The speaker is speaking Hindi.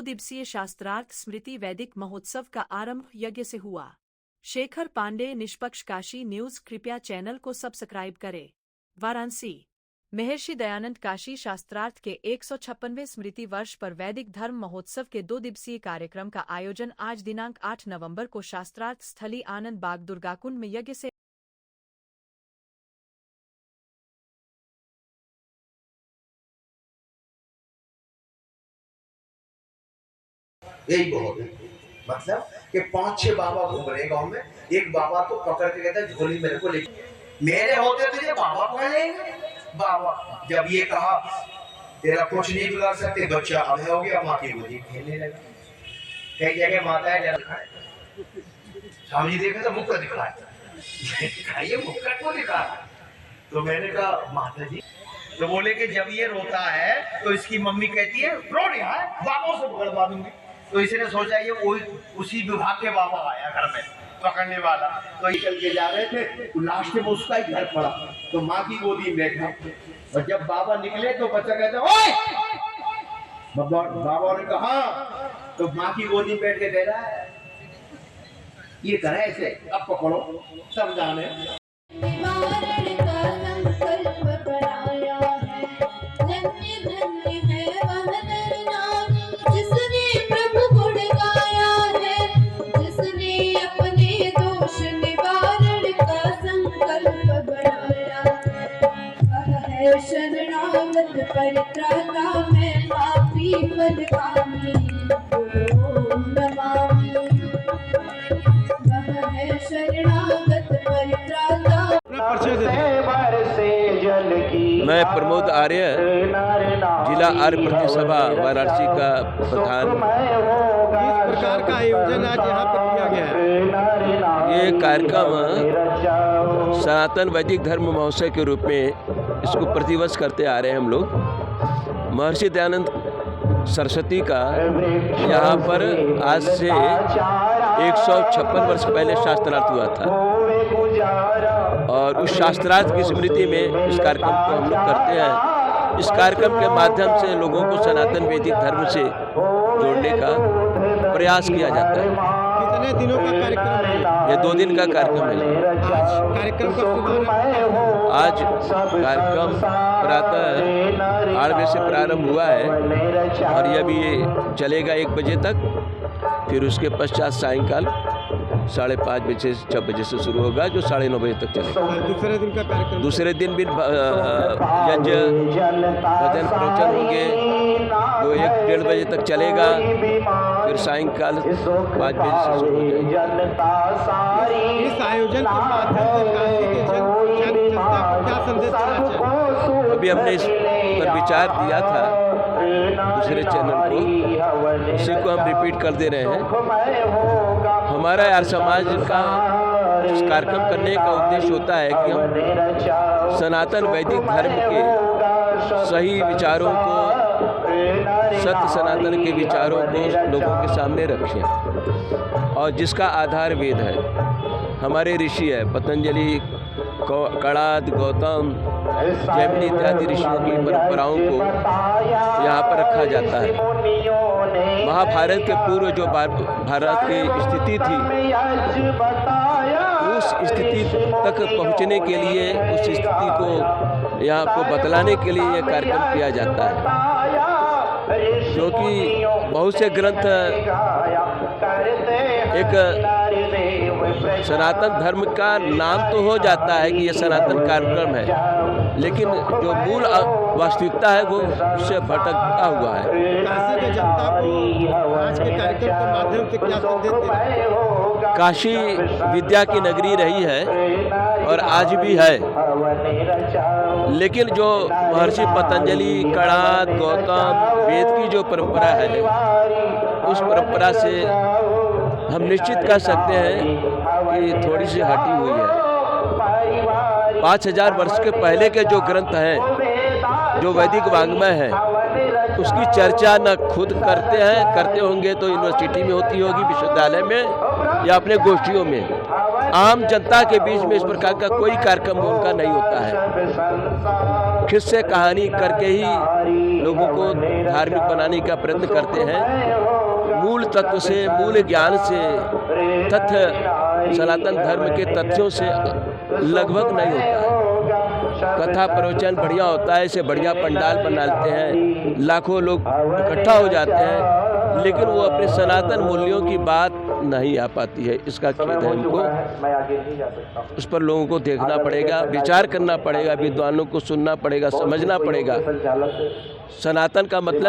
दिवसीय शास्त्रार्थ स्मृति वैदिक महोत्सव का आरंभ यज्ञ से हुआ। शेखर पांडे, निष्पक्ष काशी न्यूज। कृपया चैनल को सब्सक्राइब करें। वाराणसी महर्षि दयानंद काशी शास्त्रार्थ के 156वें स्मृति वर्ष पर वैदिक धर्म महोत्सव के 2 दिवसीय कार्यक्रम का आयोजन आज दिनांक 8 नवंबर को शास्त्रार्थ स्थली आनंद बाग दुर्गाकुंड में यज्ञ से यही बहुत है। मतलब कि 5-6 बाबा घूम रहे गांव में, एक बाबा तो पकड़ के कहता है झोली मेरे को लेके, मेरे होते तुझे बाबा पकड़ लेंगे। बाबा जब ये कहा तेरा कुछ नहीं बिगाड़ सकते, बच्चा अभय हो गया, माँ की गोदी खेलने लगा। कई जगह माताएं जल खाए, स्वामी जी देखा तो मुक्का दिखाया, ये मुक्का क्यों दिखा? तो मैंने कहा माता जी, तो बोले कि जब ये रोता है तो इसकी मम्मी कहती है रो रहा है, बाबों से पकड़वा दूंगी। तो इसने सोचा ये उसी विभाग के बाबा आया घर में पकड़ने वाला, तो निकल के जा रहे थे, तो लास्ट में उसका ही घर पड़ा, तो माँ की गोदी में बैठा। और जब बाबा निकले तो बच्चा कहता ओए, बाबा ने कहा, तो माँ की गोदी में बैठ के कह रहा है ये करे ऐसे, अब पकड़ो समझाने। शरणागत परित्राता मैं पापी पदकामी ओम नमामि। वह है शरणागत परित्राता। मैं प्रमोद आर्य, जिला आर्य प्रति सभा वाराणसी का प्रधान। किस प्रकार का आयोजन आज यहाँ पर किया गया है? ये कार्यक्रम सनातन वैदिक धर्म महोत्सव के रूप में इसको प्रतिवर्ष करते आ रहे हैं हम लोग। महर्षि दयानंद सरस्वती का यहाँ पर आज से 156 वर्ष पहले शास्त्रार्थ हुआ था, और उस शास्त्रार्थ की स्मृति में इस कार्यक्रम को हम लोग करते हैं। इस कार्यक्रम के माध्यम से लोगों को सनातन वैदिक धर्म से जोड़ने का प्रयास किया जाता है। कितने दिनों का कार्यक्रम है? ये 2 दिन का कार्यक्रम है। कार्यक्रम का आज कार्यक्रम प्रातः 8 बजे से प्रारंभ हुआ है और ये भी चलेगा 1 बजे तक। फिर उसके पश्चात सायंकाल 5:30 बजे से 6 बजे से शुरू होगा, जो 9:30 बजे तक चलेगा। दूसरे दिन का कार्यक्रम? दूसरे दिन भी यज्ञ भजन प्रवचन होंगे, वो 1-1:30 बजे तक चलेगा। फिर सायंकाल 5 बजे से शुरू हो जाएगा। इस आयोजन के माध्यम से काशी के जनता को क्या संदेश देना चाहिए? अभी हमने इस पर विचार दिया था दूसरे चैनल को, उसी को हम रिपीट कर दे रहे हैं। हमारा यार समाज का इस कार्यक्रम करने का उद्देश्य होता है कि हम सनातन वैदिक धर्म के सही विचारों को, सत्य सनातन के विचारों को लोगों के सामने रखें, और जिसका आधार वेद है। हमारे ऋषि है पतंजलि, कणाद, गौतम, जैमिनी इत्यादि ऋषियों की परंपराओं को यहाँ पर रखा जाता है। महाभारत के पूर्व जो भारत की स्थिति थी, उस स्थिति तक पहुँचने के लिए, उस स्थिति को यहाँ को बतलाने के लिए यह कार्यक्रम किया जाता है। क्योंकि बहुत से ग्रंथ एक सनातन धर्म का नाम तो हो जाता है कि यह सनातन कार्यक्रम है, लेकिन जो मूल वास्तविकता है वो उससे भटका हुआ है। काशी के जनता को आज के कार्यक्रम के माध्यम से क्या संदेश देना? काशी विद्या की नगरी रही है और आज भी है, लेकिन जो महर्षि पतंजलि, कणाद, गौतम, वेद की जो परंपरा है, उस परंपरा से हम निश्चित कह सकते हैं कि थोड़ी सी हटी हुई है। 5000 वर्ष के पहले के जो ग्रंथ हैं, जो वैदिक वाङ्मय है, उसकी चर्चा न खुद करते होंगे तो यूनिवर्सिटी में होती होगी, विश्वविद्यालय में, या अपने गोष्ठियों में। आम जनता के बीच में इस प्रकार का कोई कार्यक्रम उनका नहीं होता है। किस्से कहानी करके ही लोगों को धार्मिक बनाने का प्रयत्न करते हैं। मूल तत्व से, मूल ज्ञान से, तथ्य सनातन धर्म के तथ्यों से लगभग नहीं होता है। कथा प्रवचन बढ़िया होता है, इसे बढ़िया पंडाल बनाते हैं, लाखों लोग इकट्ठा हो जाते हैं, लेकिन वो अपने सनातन मूल्यों की बात नहीं आ पाती है। इसका खेद है हमको। उस पर लोगों को देखना पड़ेगा, विचार करना पड़ेगा, विद्वानों को सुनना पड़ेगा, समझना पड़ेगा। सनातन का मतलब